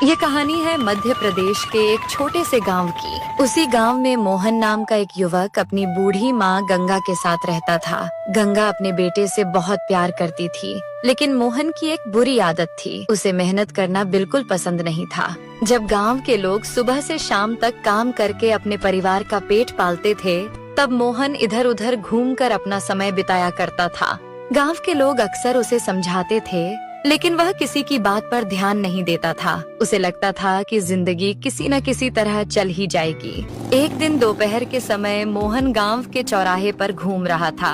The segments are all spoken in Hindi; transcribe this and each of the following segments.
ये कहानी है मध्य प्रदेश के एक छोटे से गांव की। उसी गांव में मोहन नाम का एक युवक अपनी बूढ़ी माँ गंगा के साथ रहता था। गंगा अपने बेटे से बहुत प्यार करती थी, लेकिन मोहन की एक बुरी आदत थी। उसे मेहनत करना बिल्कुल पसंद नहीं था। जब गांव के लोग सुबह से शाम तक काम करके अपने परिवार का पेट पालते थे, तब मोहन इधर उधर घूमकर अपना समय बिताया करता था। गांव के लोग अक्सर उसे समझाते थे, लेकिन वह किसी की बात पर ध्यान नहीं देता था। उसे लगता था कि जिंदगी किसी न किसी तरह चल ही जाएगी। एक दिन दोपहर के समय मोहन गांव के चौराहे पर घूम रहा था।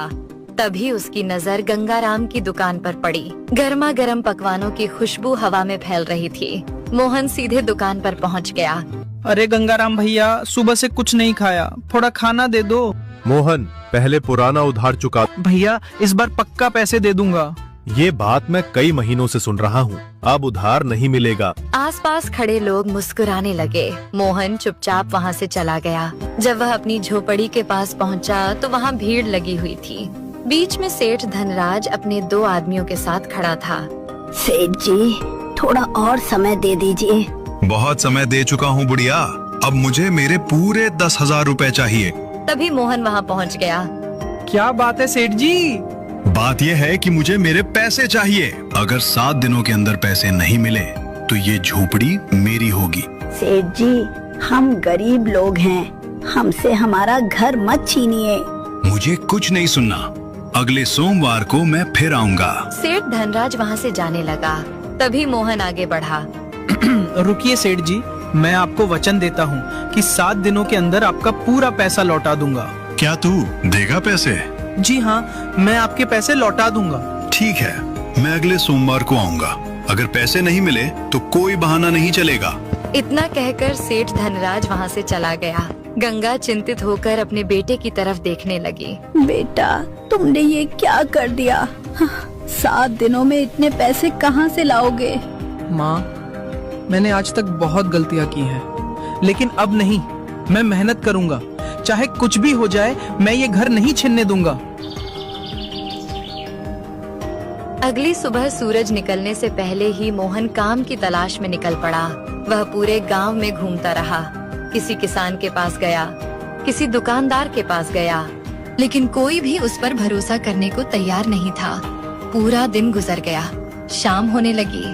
तभी उसकी नजर गंगाराम की दुकान पर पड़ी। गर्मा गर्म पकवानों की खुशबू हवा में फैल रही थी। मोहन सीधे दुकान पर पहुंच गया। अरे गंगाराम भैया, सुबह से कुछ नहीं खाया, थोड़ा खाना दे दो। मोहन, पहले पुराना उधार चुका। भैया, इस बार पक्का पैसे दे दूंगा। ये बात मैं कई महीनों से सुन रहा हूँ, अब उधार नहीं मिलेगा। आसपास खड़े लोग मुस्कुराने लगे। मोहन चुपचाप वहाँ से चला गया। जब वह अपनी झोपड़ी के पास पहुँचा तो वहाँ भीड़ लगी हुई थी। बीच में सेठ धनराज अपने 2 आदमियों के साथ खड़ा था। सेठ जी, थोड़ा और समय दे दीजिए। बहुत समय दे चुका हूँ बुढ़िया, अब मुझे मेरे पूरे 10,000 रुपए चाहिए। तभी मोहन वहाँ पहुँच गया। क्या बात है सेठ जी? बात यह है कि मुझे मेरे पैसे चाहिए। अगर 7 दिनों के अंदर पैसे नहीं मिले तो ये झोपड़ी मेरी होगी। सेठ जी, हम गरीब लोग हैं, हमसे हमारा घर मत छीनिए। मुझे कुछ नहीं सुनना, अगले सोमवार को मैं फिर आऊंगा। सेठ धनराज वहाँ से जाने लगा। तभी मोहन आगे बढ़ा। रुकिए सेठ जी, मैं आपको वचन देता हूँ कि 7 दिनों के अंदर आपका पूरा पैसा लौटा दूंगा। क्या तू देगा पैसे? जी हाँ, मैं आपके पैसे लौटा दूंगा। ठीक है, मैं अगले सोमवार को आऊंगा। अगर पैसे नहीं मिले तो कोई बहाना नहीं चलेगा। इतना कहकर सेठ धनराज वहाँ से चला गया। गंगा चिंतित होकर अपने बेटे की तरफ देखने लगी। बेटा, तुमने ये क्या कर दिया? 7 दिनों में इतने पैसे कहाँ से लाओगे? माँ, मैंने आज तक बहुत गलतियाँ की हैं, लेकिन अब नहीं। मैं मेहनत करूंगा, चाहे कुछ भी हो जाए, मैं ये घर नहीं छीनने दूंगा। अगली सुबह सूरज निकलने से पहले ही मोहन काम की तलाश में निकल पड़ा। वह पूरे गांव में घूमता रहा। किसी किसान के पास गया, किसी दुकानदार के पास गया, लेकिन कोई भी उस पर भरोसा करने को तैयार नहीं था। पूरा दिन गुजर गया। शाम होने लगी।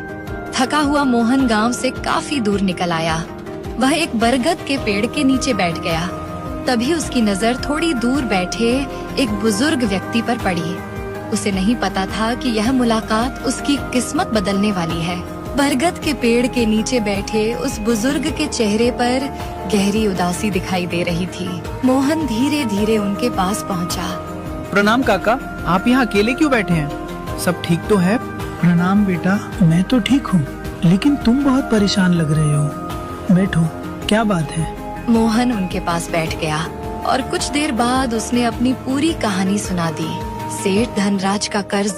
थका हुआ मोहन गांव से काफी दूर निकल आया। वह एक बरगद के पेड़ के नीचे बैठ गया। तभी उसकी नजर थोड़ी दूर बैठे एक बुजुर्ग व्यक्ति पर पड़ी। उसे नहीं पता था कि यह मुलाकात उसकी किस्मत बदलने वाली है। बरगद के पेड़ के नीचे बैठे उस बुजुर्ग के चेहरे पर गहरी उदासी दिखाई दे रही थी। मोहन धीरे धीरे उनके पास पहुंचा। प्रणाम काका, आप यहाँ अकेले क्यों बैठे हैं? सब ठीक तो है? प्रणाम बेटा, मैं तो ठीक हूँ, लेकिन तुम बहुत परेशान लग रहे हो। बैठो, क्या बात है? मोहन उनके पास बैठ गया और कुछ देर बाद उसने अपनी पूरी कहानी सुना दी। सेठ धनराज का कर्ज,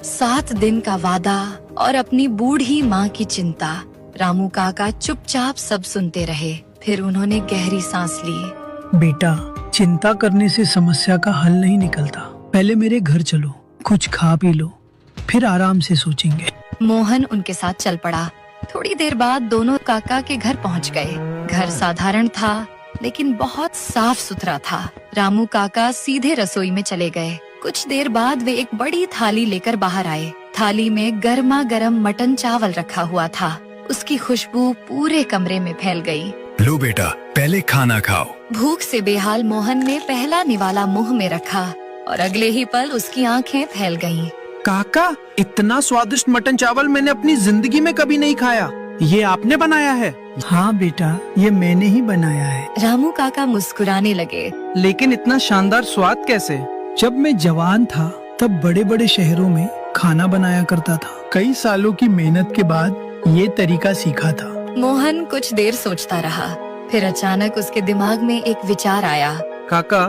7 दिन का वादा और अपनी बूढ़ी माँ की चिंता। रामू काका चुपचाप सब सुनते रहे। फिर उन्होंने गहरी सांस ली। बेटा, चिंता करने से समस्या का हल नहीं निकलता। पहले मेरे घर चलो, कुछ खा पी लो, फिर आराम से सोचेंगे। मोहन उनके साथ चल पड़ा। थोड़ी देर बाद दोनों काका के घर पहुंच गए। घर साधारण था, लेकिन बहुत साफ सुथरा था। रामू काका सीधे रसोई में चले गए। कुछ देर बाद वे एक बड़ी थाली लेकर बाहर आए। थाली में गर्मा गर्म मटन चावल रखा हुआ था। उसकी खुशबू पूरे कमरे में फैल गई। लो बेटा, पहले खाना खाओ। भूख से बेहाल मोहन ने पहला निवाला मुंह में रखा और अगले ही पल उसकी आंखें फैल गईं। काका, इतना स्वादिष्ट मटन चावल मैंने अपनी जिंदगी में कभी नहीं खाया। ये आपने बनाया है? हाँ बेटा, ये मैंने ही बनाया है। रामू काका मुस्कुराने लगे। लेकिन इतना शानदार स्वाद कैसे? जब मैं जवान था तब बड़े बड़े शहरों में खाना बनाया करता था। कई सालों की मेहनत के बाद ये तरीका सीखा था। मोहन कुछ देर सोचता रहा। फिर अचानक उसके दिमाग में एक विचार आया। काका,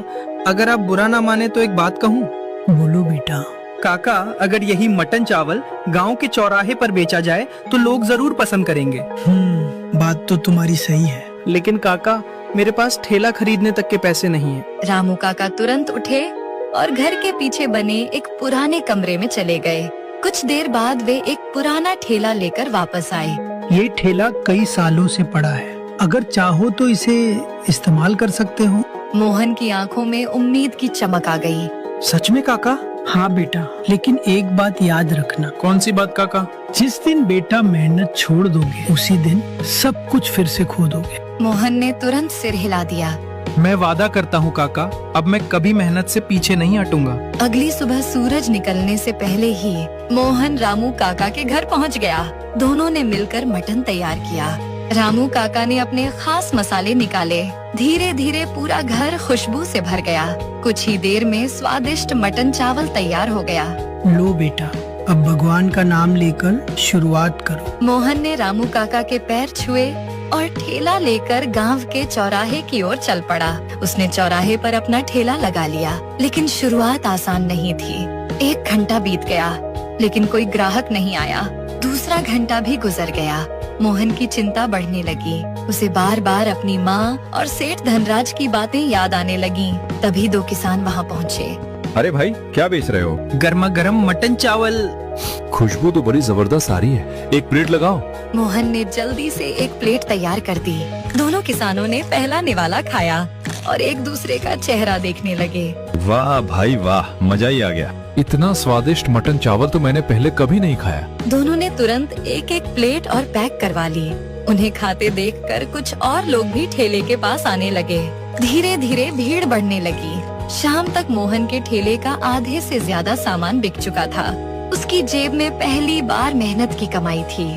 अगर आप बुरा ना माने तो एक बात कहूँ? बोलो बेटा। काका, अगर यही मटन चावल गांव के चौराहे पर बेचा जाए तो लोग जरूर पसंद करेंगे। बात तो तुम्हारी सही है, लेकिन काका, मेरे पास ठेला खरीदने तक के पैसे नहीं है। रामू काका तुरंत उठे और घर के पीछे बने एक पुराने कमरे में चले गए। कुछ देर बाद वे एक पुराना ठेला लेकर वापस आए। ये ठेला कई सालों से पड़ा है, अगर चाहो तो इसे इस्तेमाल कर सकते हो। मोहन की आंखों में उम्मीद की चमक आ गई। सच में काका? हाँ बेटा, लेकिन एक बात याद रखना, कौन सी बात काका? जिस दिन बेटा मेहनत छोड़ दोगे उसी दिन सब कुछ फिर से खो दोगे। मोहन ने तुरंत सिर हिला दिया। मैं वादा करता हूँ काका, अब मैं कभी मेहनत से पीछे नहीं हटूंगा। अगली सुबह सूरज निकलने से पहले ही मोहन रामू काका के घर पहुंच गया। दोनों ने मिलकर मटन तैयार किया। रामू काका ने अपने खास मसाले निकाले। धीरे धीरे पूरा घर खुशबू से भर गया। कुछ ही देर में स्वादिष्ट मटन चावल तैयार हो गया। लो बेटा, अब भगवान का नाम लेकर शुरुआत करो। मोहन ने रामू काका के पैर छुए और ठेला लेकर गांव के चौराहे की ओर चल पड़ा। उसने चौराहे पर अपना ठेला लगा लिया, लेकिन शुरुआत आसान नहीं थी। 1 घंटा बीत गया, लेकिन कोई ग्राहक नहीं आया। दूसरा घंटा भी गुजर गया। मोहन की चिंता बढ़ने लगी। उसे बार बार अपनी माँ और सेठ धनराज की बातें याद आने लगी। तभी 2 किसान वहाँ पहुँचे। अरे भाई, क्या बेच रहे हो? गर्मा गर्म मटन चावल। खुशबू तो बड़ी जबरदस्त आ रही है, एक प्लेट लगाओ। मोहन ने जल्दी से एक प्लेट तैयार कर दी। दोनों किसानों ने पहला निवाला खाया और एक दूसरे का चेहरा देखने लगे। वाह भाई वाह, मजा ही आ गया। इतना स्वादिष्ट मटन चावल तो मैंने पहले कभी नहीं खाया। दोनों ने तुरंत एक एक प्लेट और पैक करवा ली। उन्हें खाते देखकर कुछ और लोग भी ठेले के पास आने लगे। धीरे धीरे भीड़ बढ़ने लगी। शाम तक मोहन के ठेले का आधे से ज्यादा सामान बिक चुका था। उसकी जेब में पहली बार मेहनत की कमाई थी,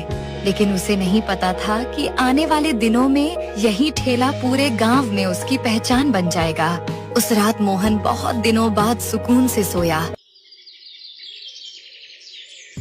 लेकिन उसे नहीं पता था कि आने वाले दिनों में यही ठेला पूरे गांव में उसकी पहचान बन जाएगा। उस रात मोहन बहुत दिनों बाद सुकून से सोया।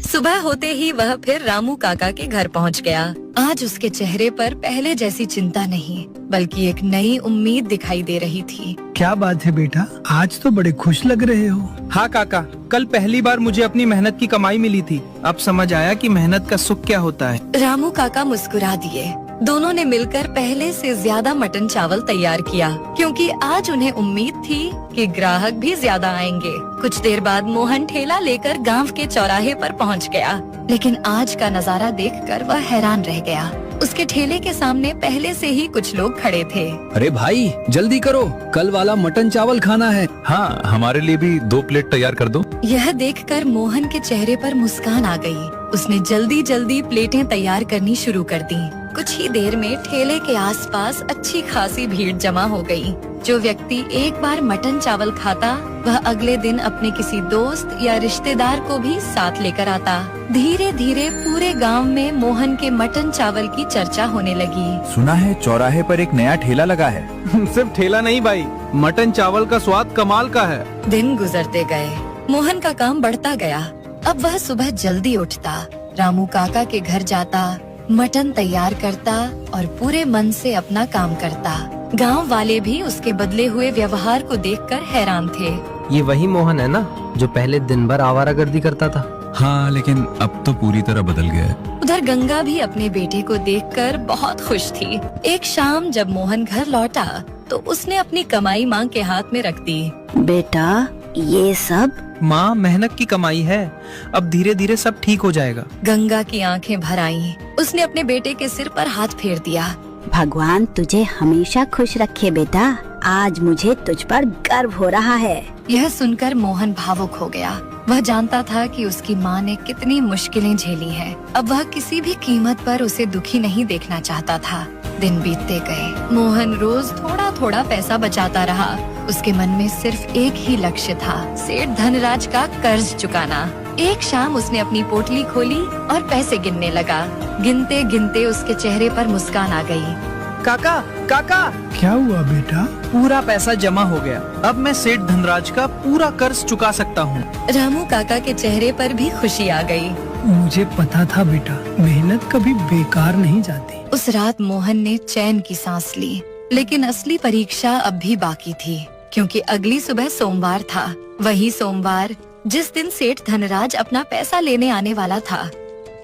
सुबह होते ही वह फिर रामू काका के घर पहुंच गया। आज उसके चेहरे पर पहले जैसी चिंता नहीं, बल्कि एक नई उम्मीद दिखाई दे रही थी। क्या बात है बेटा, आज तो बड़े खुश लग रहे हो। हाँ काका, कल पहली बार मुझे अपनी मेहनत की कमाई मिली थी। अब समझ आया कि मेहनत का सुख क्या होता है। रामू काका मुस्कुरा दिए। दोनों ने मिलकर पहले से ज्यादा मटन चावल तैयार किया, क्योंकि आज उन्हें उम्मीद थी कि ग्राहक भी ज्यादा आएंगे। कुछ देर बाद मोहन ठेला लेकर गांव के चौराहे पर पहुंच गया, लेकिन आज का नजारा देखकर वह हैरान रह गया। उसके ठेले के सामने पहले से ही कुछ लोग खड़े थे। अरे भाई, जल्दी करो, कल वाला मटन चावल खाना है। हाँ, हमारे लिए भी 2 प्लेट तैयार कर दो। यह देखकर मोहन के चेहरे पर मुस्कान आ गई। उसने जल्दी जल्दी प्लेटें तैयार करनी शुरू कर दी। कुछ ही देर में ठेले के आसपास अच्छी खासी भीड़ जमा हो गई। जो व्यक्ति एक बार मटन चावल खाता, वह अगले दिन अपने किसी दोस्त या रिश्तेदार को भी साथ लेकर आता। धीरे धीरे पूरे गांव में मोहन के मटन चावल की चर्चा होने लगी। सुना है चौराहे पर एक नया ठेला लगा है। सिर्फ ठेला नहीं भाई, मटन चावल का स्वाद कमाल का है। दिन गुजरते गए। मोहन का काम बढ़ता गया। अब वह सुबह जल्दी उठता, रामू काका के घर जाता, मटन तैयार करता और पूरे मन से अपना काम करता। गांव वाले भी उसके बदले हुए व्यवहार को देखकर हैरान थे। ये वही मोहन है ना, जो पहले दिन भर आवारागर्दी करता था? हाँ, लेकिन अब तो पूरी तरह बदल गया है। उधर गंगा भी अपने बेटे को देखकर बहुत खुश थी। एक शाम जब मोहन घर लौटा, तो उसने अपनी कमाई माँ के हाथ में रख दी। बेटा, ये सब माँ, मेहनत की कमाई है, अब धीरे धीरे सब ठीक हो जाएगा। गंगा की आंखें भर आईं। उसने अपने बेटे के सिर पर हाथ फेर दिया। भगवान तुझे हमेशा खुश रखे बेटा, आज मुझे तुझ पर गर्व हो रहा है। यह सुनकर मोहन भावुक हो गया। वह जानता था कि उसकी माँ ने कितनी मुश्किलें झेली हैं। अब वह किसी भी कीमत पर उसे दुखी नहीं देखना चाहता था। दिन बीतते गए। मोहन रोज थोड़ा थोड़ा पैसा बचाता रहा। उसके मन में सिर्फ एक ही लक्ष्य था, सेठ धनराज का कर्ज चुकाना। एक शाम उसने अपनी पोटली खोली और पैसे गिनने लगा। गिनते गिनते उसके चेहरे पर मुस्कान आ गई। काका, काका, क्या हुआ बेटा? पूरा पैसा जमा हो गया। अब मैं सेठ धनराज का पूरा कर्ज चुका सकता हूँ। रामू काका के चेहरे पर भी खुशी आ गई। मुझे पता था बेटा, मेहनत कभी बेकार नहीं जाती। उस रात मोहन ने चैन की सांस ली, लेकिन असली परीक्षा अब भी बाकी थी, क्योंकि अगली सुबह सोमवार था। वही सोमवार जिस दिन सेठ धनराज अपना पैसा लेने आने वाला था।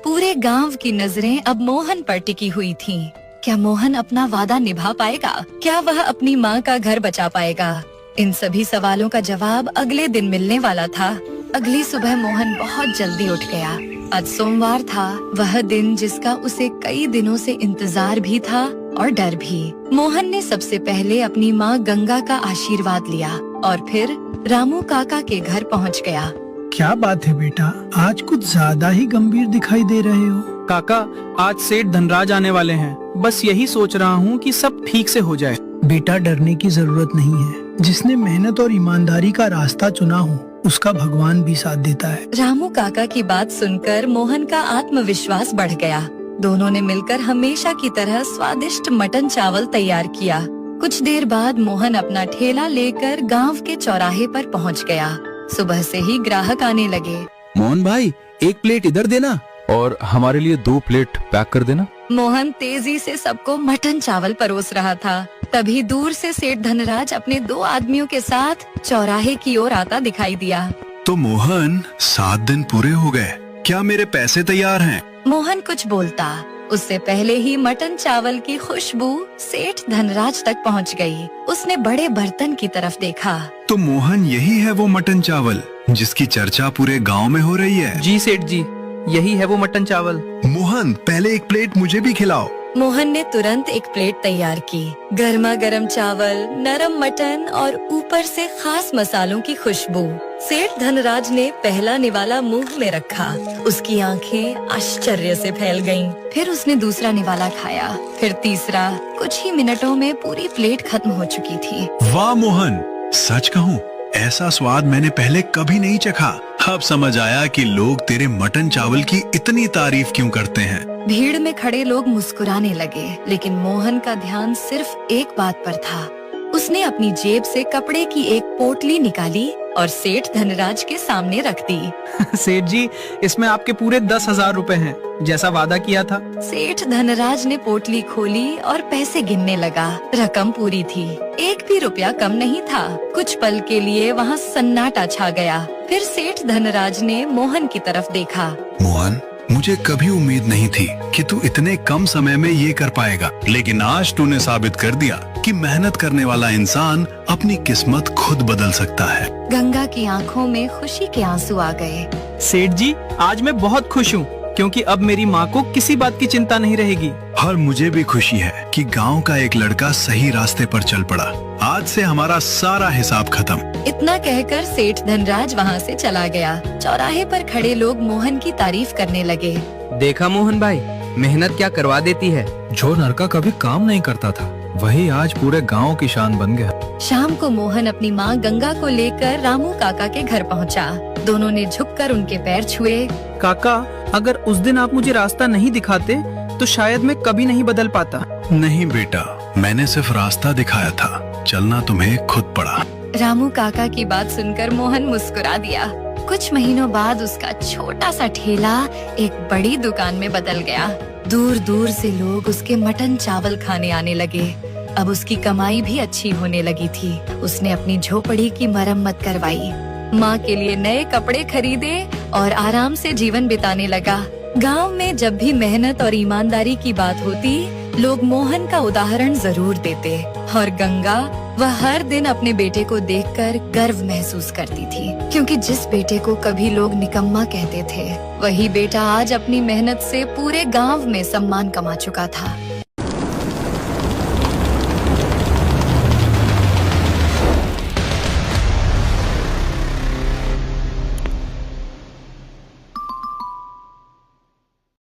पूरे गांव की नजरें अब मोहन पर टिकी हुई थीं। क्या मोहन अपना वादा निभा पाएगा? क्या वह अपनी माँ का घर बचा पाएगा? इन सभी सवालों का जवाब अगले दिन मिलने वाला था। अगली सुबह मोहन बहुत जल्दी उठ गया। आज सोमवार था, वह दिन जिसका उसे कई दिनों से इंतजार भी था और डर भी। मोहन ने सबसे पहले अपनी माँ गंगा का आशीर्वाद लिया और फिर रामू काका के घर पहुँच गया। क्या बात है बेटा, आज कुछ ज्यादा ही गंभीर दिखाई दे रहे हो। काका, आज सेठ धनराज आने वाले हैं। बस यही सोच रहा हूँ कि सब ठीक से हो जाए। बेटा, डरने की जरूरत नहीं है। जिसने मेहनत और ईमानदारी का रास्ता चुना हो उसका भगवान भी साथ देता है। रामू काका की बात सुनकर मोहन का आत्मविश्वास बढ़ गया। दोनों ने मिलकर हमेशा की तरह स्वादिष्ट मटन चावल तैयार किया। कुछ देर बाद मोहन अपना ठेला लेकर गांव के चौराहे पर पहुंच गया। सुबह से ही ग्राहक आने लगे। मोहन भाई, एक प्लेट इधर देना। और हमारे लिए 2 प्लेट पैक कर देना। मोहन तेजी से सबको मटन चावल परोस रहा था। तभी दूर से सेठ धनराज अपने 2 आदमियों के साथ चौराहे की ओर आता दिखाई दिया। तो मोहन, 7 दिन पूरे हो गए, क्या मेरे पैसे तैयार हैं? मोहन कुछ बोलता, उससे पहले ही मटन चावल की खुशबू सेठ धनराज तक पहुंच गई। उसने बड़े बर्तन की तरफ देखा। तो मोहन, यही है वो मटन चावल जिसकी चर्चा पूरे गांव में हो रही है। जी सेठ जी, यही है वो मटन चावल। मोहन, पहले एक प्लेट मुझे भी खिलाओ। मोहन ने तुरंत एक प्लेट तैयार की। गर्मा गर्म चावल, नरम मटन और ऊपर से खास मसालों की खुशबू। सेठ धनराज ने पहला निवाला मुंह में रखा। उसकी आंखें आश्चर्य से फैल गईं। फिर उसने दूसरा निवाला खाया, फिर तीसरा। कुछ ही मिनटों में पूरी प्लेट खत्म हो चुकी थी। वाह मोहन, सच कहूँ ऐसा स्वाद मैंने पहले कभी नहीं चखा। अब समझ आया कि लोग तेरे मटन चावल की इतनी तारीफ क्यों करते हैं। भीड़ में खड़े लोग मुस्कुराने लगे, लेकिन मोहन का ध्यान सिर्फ एक बात पर था। उसने अपनी जेब से कपड़े की एक पोटली निकाली और सेठ धनराज के सामने रख दी। सेठ जी, इसमें आपके पूरे 10,000 रुपए हैं, जैसा वादा किया था। सेठ धनराज ने पोटली खोली और पैसे गिनने लगा। रकम पूरी थी, एक भी रुपया कम नहीं था। कुछ पल के लिए वहाँ सन्नाटा छा गया। फिर सेठ धनराज ने मोहन की तरफ देखा। मोहन, मुझे कभी उम्मीद नहीं थी कि तू इतने कम समय में ये कर पाएगा, लेकिन आज तूने साबित कर दिया कि मेहनत करने वाला इंसान अपनी किस्मत खुद बदल सकता है। गंगा की आंखों में खुशी के आंसू आ गए। सेठ जी, आज मैं बहुत खुश हूँ, क्योंकि अब मेरी माँ को किसी बात की चिंता नहीं रहेगी। और मुझे भी खुशी है कि गांव का एक लड़का सही रास्ते पर चल पड़ा। आज से हमारा सारा हिसाब खत्म। इतना कहकर सेठ धनराज वहाँ से चला गया। चौराहे पर खड़े लोग मोहन की तारीफ करने लगे। देखा मोहन भाई, मेहनत क्या करवा देती है। जो लड़का कभी काम नहीं करता था, वही आज पूरे गांव की शान बन गया। शाम को मोहन अपनी माँ गंगा को लेकर रामू काका के घर पहुँचा। दोनों ने झुककर उनके पैर छुए। काका, अगर उस दिन आप मुझे रास्ता नहीं दिखाते तो शायद मैं कभी नहीं बदल पाता। नहीं बेटा, मैंने सिर्फ रास्ता दिखाया था, चलना तुम्हें खुद पड़ा। रामू काका की बात सुनकर मोहन मुस्कुरा दिया। कुछ महीनों बाद उसका छोटा सा ठेला एक बड़ी दुकान में बदल गया। दूर दूर से लोग उसके मटन चावल खाने आने लगे। अब उसकी कमाई भी अच्छी होने लगी थी। उसने अपनी झोपड़ी की मरम्मत करवाई, माँ के लिए नए कपड़े खरीदे और आराम से जीवन बिताने लगा। गांव में जब भी मेहनत और ईमानदारी की बात होती, लोग मोहन का उदाहरण जरूर देते। और गंगा, वह हर दिन अपने बेटे को देखकर गर्व महसूस करती थी, क्योंकि जिस बेटे को कभी लोग निकम्मा कहते थे, वही बेटा आज अपनी मेहनत से पूरे गांव में सम्मान कमा चुका था।